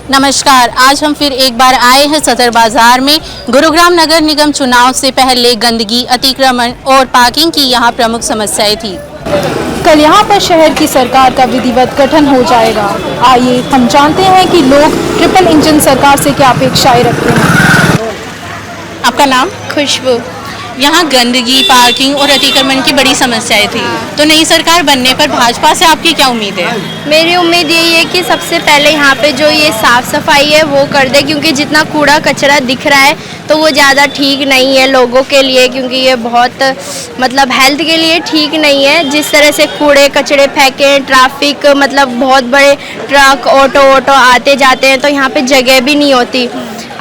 नमस्कार, आज हम फिर एक बार आए हैं सदर बाजार में। गुरुग्राम नगर निगम चुनाव से पहले गंदगी, अतिक्रमण और पार्किंग की यहाँ प्रमुख समस्याएं थी। कल यहाँ पर शहर की सरकार का विधिवत गठन हो जाएगा। आइए हम जानते हैं कि लोग ट्रिपल इंजन सरकार से क्या अपेक्षाएं रखते हैं। आपका नाम? खुशबू। यहाँ गंदगी, पार्किंग और अतिक्रमण की बड़ी समस्याएं थी, तो नई सरकार बनने पर भाजपा से आपकी क्या उम्मीद है? मेरी उम्मीद यही है कि सबसे पहले यहाँ पे जो ये साफ़ सफाई है वो कर दे, क्योंकि जितना कूड़ा कचरा दिख रहा है तो वो ज़्यादा ठीक नहीं है लोगों के लिए, क्योंकि ये बहुत मतलब हेल्थ के लिए ठीक नहीं है। जिस तरह से कूड़े कचरे फेंके, ट्रैफिक मतलब बहुत बड़े ट्रक ऑटो आते जाते हैं तो यहाँ पे जगह भी नहीं होती,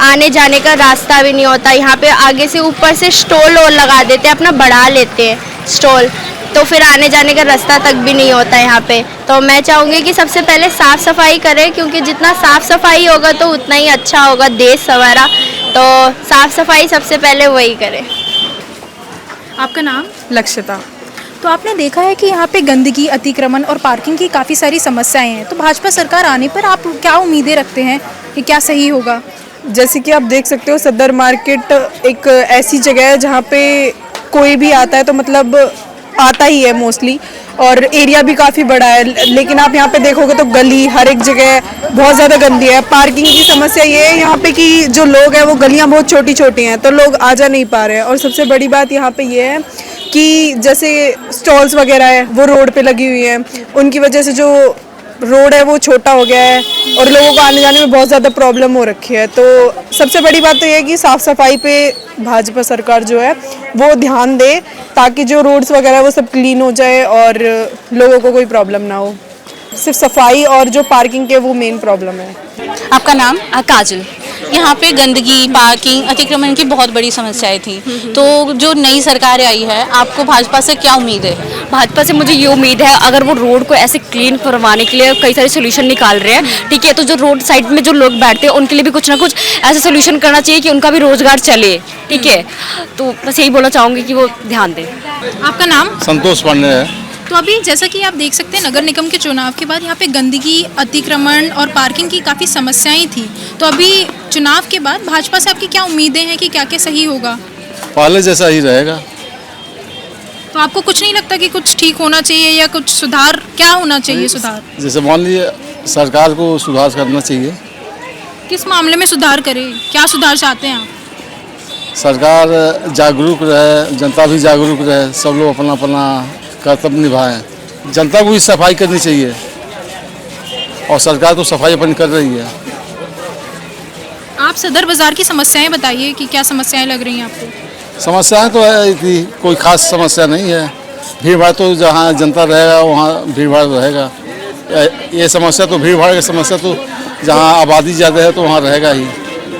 आने जाने का रास्ता भी नहीं होता। यहाँ पे आगे से ऊपर से स्टॉल और लगा देते हैं, अपना बढ़ा लेते हैं स्टॉल, तो फिर आने जाने का रास्ता तक भी नहीं होता यहाँ पे। तो मैं चाहूँगी कि सबसे पहले साफ़ सफाई करें, क्योंकि जितना साफ़ सफाई होगा तो उतना ही अच्छा होगा देश हमारा। तो साफ़ सफाई सबसे पहले वही करें। आपका नाम? लक्षिता। तो आपने देखा है कि यहाँ पे गंदगी, अतिक्रमण और पार्किंग की काफ़ी सारी समस्याएं हैं, तो भाजपा सरकार आने पर आप क्या उम्मीदें रखते हैं कि क्या सही होगा? जैसे कि आप देख सकते हो, सदर मार्केट एक ऐसी जगह है जहाँ पे कोई भी आता है तो मतलब आता ही है मोस्टली, और एरिया भी काफ़ी बड़ा है। लेकिन आप यहाँ पे देखोगे तो गली हर एक जगह बहुत ज़्यादा गंदी है। पार्किंग की समस्या ये है यहाँ पे कि जो लोग हैं वो गलियाँ बहुत छोटी छोटी हैं तो लोग आ जा नहीं पा रहे हैं। और सबसे बड़ी बात यहाँ पे ये है कि जैसे स्टॉल्स वगैरह है वो रोड पे लगी हुई हैं, उनकी वजह से जो रोड है वो छोटा हो गया है और लोगों को आने जाने में बहुत ज़्यादा प्रॉब्लम हो रखी है। तो सबसे बड़ी बात तो ये है कि साफ़ सफाई पे भाजपा सरकार जो है वो ध्यान दे, ताकि जो रोड्स वगैरह वो सब क्लीन हो जाए और लोगों को कोई प्रॉब्लम ना हो। सिर्फ सफाई और जो पार्किंग के वो मेन प्रॉब्लम है। आपका नाम? काजल। यहाँ पे गंदगी, पार्किंग, अतिक्रमण की बहुत बड़ी समस्याएं थी, तो जो नई सरकार आई है आपको भाजपा से क्या उम्मीद है? भाजपा से मुझे ये उम्मीद है, अगर वो रोड को ऐसे क्लीन करवाने के लिए कई सारे सोल्यूशन निकाल रहे हैं, ठीक है, तो जो रोड साइड में जो लोग बैठते हैं उनके लिए भी कुछ ना कुछ ऐसा सोल्यूशन करना चाहिए कि उनका भी रोजगार चले, ठीक है। तो बस यही बोलना चाहूँगी कि वो ध्यान दें। आपका नाम? संतोष पांडे है। तो अभी जैसा कि आप देख सकते हैं, नगर निगम के चुनाव के बाद यहाँ पे गंदगी, अतिक्रमण और पार्किंग की काफ़ी समस्याएं थी, तो अभी चुनाव के बाद भाजपा से आपकी क्या उम्मीदें हैं कि क्या क्या सही होगा? पहले जैसा ही रहेगा। तो आपको कुछ नहीं लगता कि कुछ ठीक होना चाहिए या कुछ सुधार, क्या होना चाहिए सुधार? जैसे मान लीजिए सरकार को सुधार करना चाहिए। किस मामले में सुधार करे, क्या सुधार चाहते हैं आप? सरकार जागरूक रहे, जनता भी जागरूक रहे, सब लोग अपना अपना कर्तव्य निभाएं। जनता को भी सफाई करनी चाहिए और सरकार तो सफाई अपनी कर रही है। आप सदर बाजार की समस्याएं बताइए कि क्या समस्याएं लग रही हैं आपको? समस्याएं तो है कि कोई खास समस्या नहीं है। भीड़ भाड़ तो जहाँ जनता रहेगा वहाँ भीड़ भाड़ रहेगा। ये समस्या तो भीड़ भाड़ की समस्या तो जहाँ आबादी ज़्यादा है तो वहाँ रहेगा ही।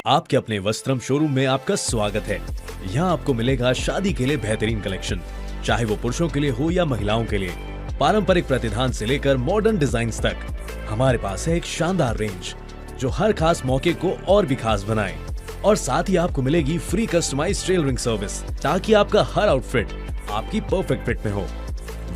आपके अपने वस्त्रम शोरूम में आपका स्वागत है। यहाँ आपको मिलेगा शादी के लिए बेहतरीन कलेक्शन, चाहे वो पुरुषों के लिए हो या महिलाओं के लिए। पारंपरिक प्रतिधान से लेकर मॉडर्न डिजाइन्स तक हमारे पास है एक शानदार रेंज जो हर खास मौके को और भी खास बनाए। और साथ ही आपको मिलेगी फ्री कस्टमाइज्ड टेलरिंग सर्विस, ताकि आपका हर आउटफिट आपकी परफेक्ट फिट में हो।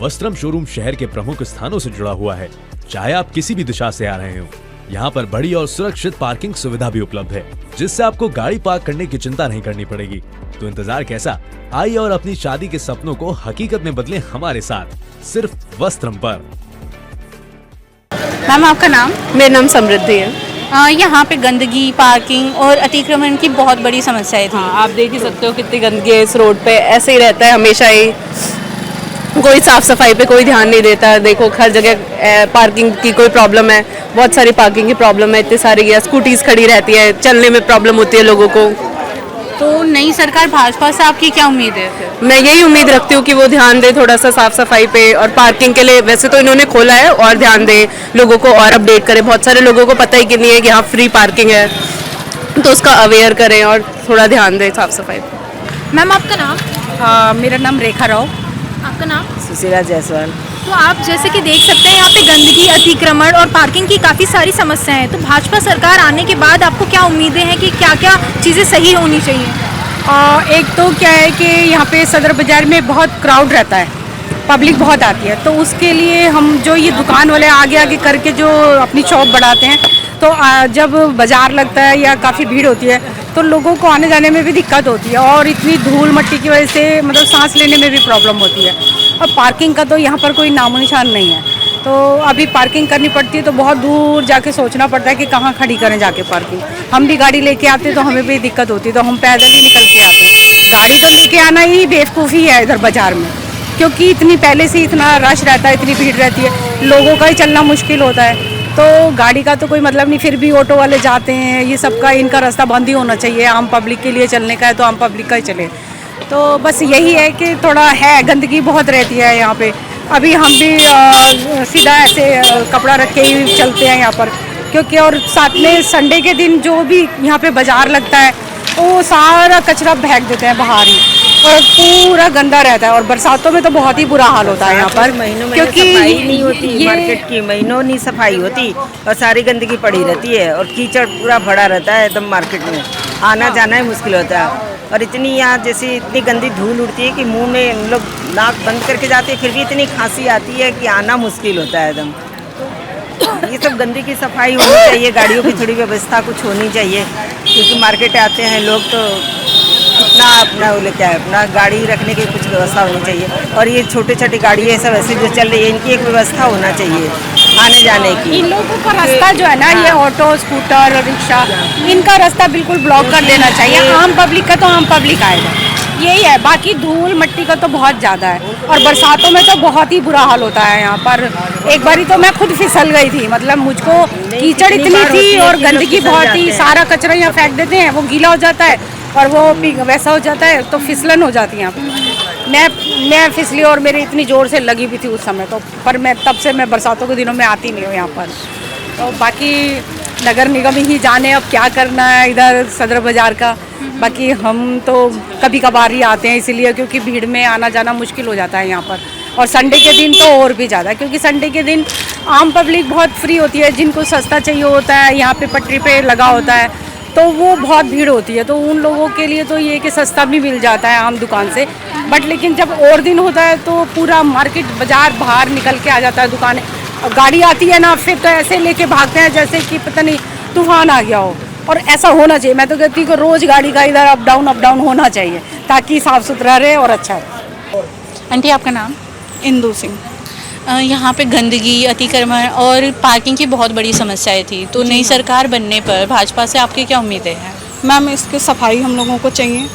वस्त्रम शोरूम शहर के प्रमुख स्थानों से जुड़ा हुआ है, चाहे आप किसी भी दिशा से आ रहे हो। यहाँ पर बड़ी और सुरक्षित पार्किंग सुविधा भी उपलब्ध है, जिससे आपको गाड़ी पार्क करने की चिंता नहीं करनी पड़ेगी। तो इंतजार कैसा? आइए और अपनी शादी के सपनों को हकीकत में बदलें हमारे साथ, सिर्फ वस्त्रम पर। मैम, आपका नाम? मेरा नाम समृद्धि है। यहाँ पे गंदगी, पार्किंग और अतिक्रमण की बहुत बड़ी समस्याएं थी। हाँ, आप देख ही सकते हो कितनी गंदगी है इस रोड पे, ऐसे ही रहता है हमेशा ही, कोई साफ सफाई पे कोई ध्यान नहीं देता। देखो हर जगह पार्किंग की कोई प्रॉब्लम है, बहुत सारी पार्किंग की प्रॉब्लम है, इतनी सारी स्कूटीज खड़ी रहती है, चलने में प्रॉब्लम होती है लोगों को। तो नई सरकार भाजपा से आपकी क्या उम्मीद है फिर? मैं यही उम्मीद रखती हूँ कि वो ध्यान दे थोड़ा सा साफ सफाई पे, और पार्किंग के लिए वैसे तो इन्होंने खोला है, और ध्यान दे लोगों को और अपडेट करे। बहुत सारे लोगों को पता ही कि नहीं है कि यहाँ फ्री पार्किंग है, तो उसका अवेयर करें और थोड़ा ध्यान दें साफ सफाई पे। मैम, आपका नाम? मेरा नाम रेखा राव। आपका नाम? सुशीला जायसवाल। तो आप जैसे कि देख सकते हैं, यहाँ पे गंदगी, अतिक्रमण और पार्किंग की काफ़ी सारी समस्याएं हैं, तो भाजपा सरकार आने के बाद आपको क्या उम्मीदें हैं कि क्या क्या चीज़ें सही होनी चाहिए? एक तो क्या है कि यहाँ पे सदर बाज़ार में बहुत क्राउड रहता है, पब्लिक बहुत आती है, तो उसके लिए हम जो ये दुकान वाले आगे आगे करके जो अपनी शॉप बढ़ाते हैं, तो जब बाज़ार लगता है या काफ़ी भीड़ होती है तो लोगों को आने जाने में भी दिक्कत होती है, और इतनी धूल मट्टी की वजह से मतलब सांस लेने में भी प्रॉब्लम होती है। और पार्किंग का तो यहाँ पर कोई नामो निशान नहीं है, तो अभी पार्किंग करनी पड़ती है तो बहुत दूर जाके सोचना पड़ता है कि कहाँ खड़ी करें जाके पार्किंग। हम भी गाड़ी लेके आते तो हमें भी दिक्कत होती है, तो हम पैदल ही निकल के आते हैं। गाड़ी तो लेके आना ही बेवकूफ़ी है इधर बाज़ार में, क्योंकि इतनी पहले से इतना रश रहता है, इतनी भीड़ रहती है, लोगों का ही चलना मुश्किल होता है, तो गाड़ी का तो कोई मतलब नहीं। फिर भी ऑटो वाले जाते हैं, ये सबका इनका रास्ता बंद ही होना चाहिए। आम पब्लिक के लिए चलने का है तो आम पब्लिक का ही चले। तो बस यही है कि थोड़ा है, गंदगी बहुत रहती है यहाँ पे। अभी हम भी सीधा ऐसे कपड़ा रख के ही चलते हैं यहाँ पर, क्योंकि और साथ में संडे के दिन जो भी यहाँ पे बाज़ार लगता है वो सारा कचरा फेंक देते हैं बाहर ही, और पूरा गंदा रहता है। और बरसातों में तो बहुत ही बुरा हाल होता है यहाँ पर, क्योंकि सफाई नहीं होती, मार्केट की महीनों नहीं सफाई होती और सारी गंदगी पड़ी रहती है और कीचड़ पूरा भरा रहता है एकदम। मार्केट में आना जाना ही मुश्किल होता है, और इतनी यहाँ जैसे इतनी गंदी धूल उड़ती है कि मुंह में हम लोग नाक बंद करके जाते हैं, फिर भी इतनी खांसी आती है कि आना मुश्किल होता है एकदम। ये सब गंदगी की सफाई होनी चाहिए, गाड़ियों की थोड़ी व्यवस्था कुछ होनी चाहिए, क्योंकि मार्केट आते हैं लोग तो कितना अपना वो लेके आए, अपना गाड़ी रखने की कुछ व्यवस्था होनी चाहिए। और ये छोटे छोटे गाड़ी है सब ऐसे जो चल रही है, इनकी एक व्यवस्था होना चाहिए आने जाने की। इन लोगों का रास्ता जो है ना, ये ऑटो स्कूटर रिक्शा, इनका रास्ता बिल्कुल ब्लॉक कर देना चाहिए। आम पब्लिक का तो आम पब्लिक आएगा, यही है। बाकी धूल मट्टी का तो बहुत ज़्यादा है, और बरसातों में तो बहुत ही बुरा हाल होता है यहाँ पर। एक बारी तो मैं खुद फिसल गई थी, मतलब मुझको कीचड़ इतनी थी और गंदगी बहुत थी, सारा कचरा यहाँ फेंक देते हैं, वो गीला हो जाता है और वो वैसा हो जाता है, तो फिसलन हो जाती है यहाँ पर। मैं फिसली और मेरी इतनी ज़ोर से लगी भी थी उस समय तो, पर मैं तब से मैं बरसातों के दिनों में आती नहीं हूँ यहाँ पर। तो बाकी नगर निगम ही जाने अब क्या करना है इधर सदर बाज़ार का। बाकी हम तो कभी कभार ही आते हैं इसीलिए, क्योंकि भीड़ में आना जाना मुश्किल हो जाता है यहाँ पर, और संडे के दिन तो और भी ज़्यादा, क्योंकि संडे के दिन आम पब्लिक बहुत फ्री होती है, जिनको सस्ता चाहिए होता है, यहाँ पे पटरी पे लगा होता है, तो वो बहुत भीड़ होती है। तो उन लोगों के लिए तो ये कि सस्ता भी मिल जाता है आम दुकान से, बट लेकिन जब और दिन होता है तो पूरा मार्केट बाज़ार बाहर निकल के आ जाता है, दुकानें गाड़ी आती है ना, फिर तो ऐसे लेके भागते हैं जैसे कि पता नहीं तूफान आ गया हो। और ऐसा होना चाहिए, मैं तो कहती हूँ कि रोज़ गाड़ी का इधर अप डाउन होना चाहिए, ताकि साफ़ सुथरा रहे और अच्छा रहे। आंटी आपका नाम? इंदू सिंह। यहाँ पे गंदगी, अतिक्रमण और पार्किंग की बहुत बड़ी समस्याएं थी, तो नई सरकार बनने पर भाजपा से आपकी क्या उम्मीदें हैं? मैम इसकी सफाई हम लोगों को चाहिए,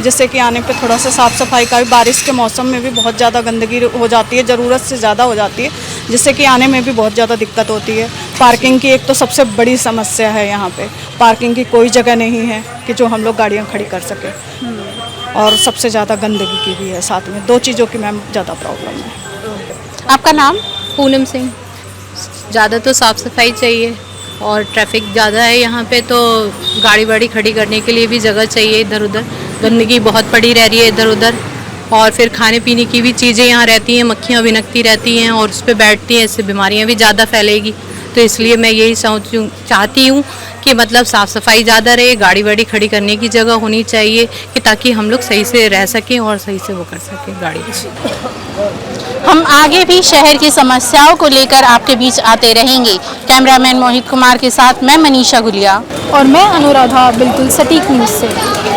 जैसे कि आने पे थोड़ा सा साफ़ सफाई का भी। बारिश के मौसम में भी बहुत ज़्यादा गंदगी हो जाती है, ज़रूरत से ज़्यादा हो जाती है, जिससे कि आने में भी बहुत ज़्यादा दिक्कत होती है। पार्किंग की एक तो सबसे बड़ी समस्या है, यहाँ पे पार्किंग की कोई जगह नहीं है कि जो हम लोग गाड़ियाँ खड़ी कर सकें, और सबसे ज़्यादा गंदगी की भी है साथ में। दो चीज़ों की मैम ज़्यादा प्रॉब्लम है। आपका नाम? पूनम सिंह। ज़्यादा तो साफ़ सफाई चाहिए, और ट्रैफिक ज़्यादा है यहाँ पे, तो गाड़ी वाड़ी खड़ी करने के लिए भी जगह चाहिए। इधर उधर गंदगी बहुत पड़ी रह रही है इधर उधर, और फिर खाने पीने की भी चीज़ें यहाँ रहती हैं, मक्खियाँ बिनकती रहती हैं और उस पर बैठती हैं, इससे बीमारियाँ भी ज़्यादा फैलेगी। तो इसलिए मैं यही चाहती हूँ कि मतलब साफ़ सफाई ज़्यादा रहे, गाड़ी वाड़ी खड़ी करने की जगह होनी चाहिए, कि ताकि हम लोग सही से रह सकें और सही से वो कर सकें गाड़ी। हम आगे भी शहर की समस्याओं को लेकर आपके बीच आते रहेंगे। कैमरामैन मोहित कुमार के साथ मैं मनीषा गुलिया और मैं अनुराधा, बिल्कुल सटीक न्यूज़ से।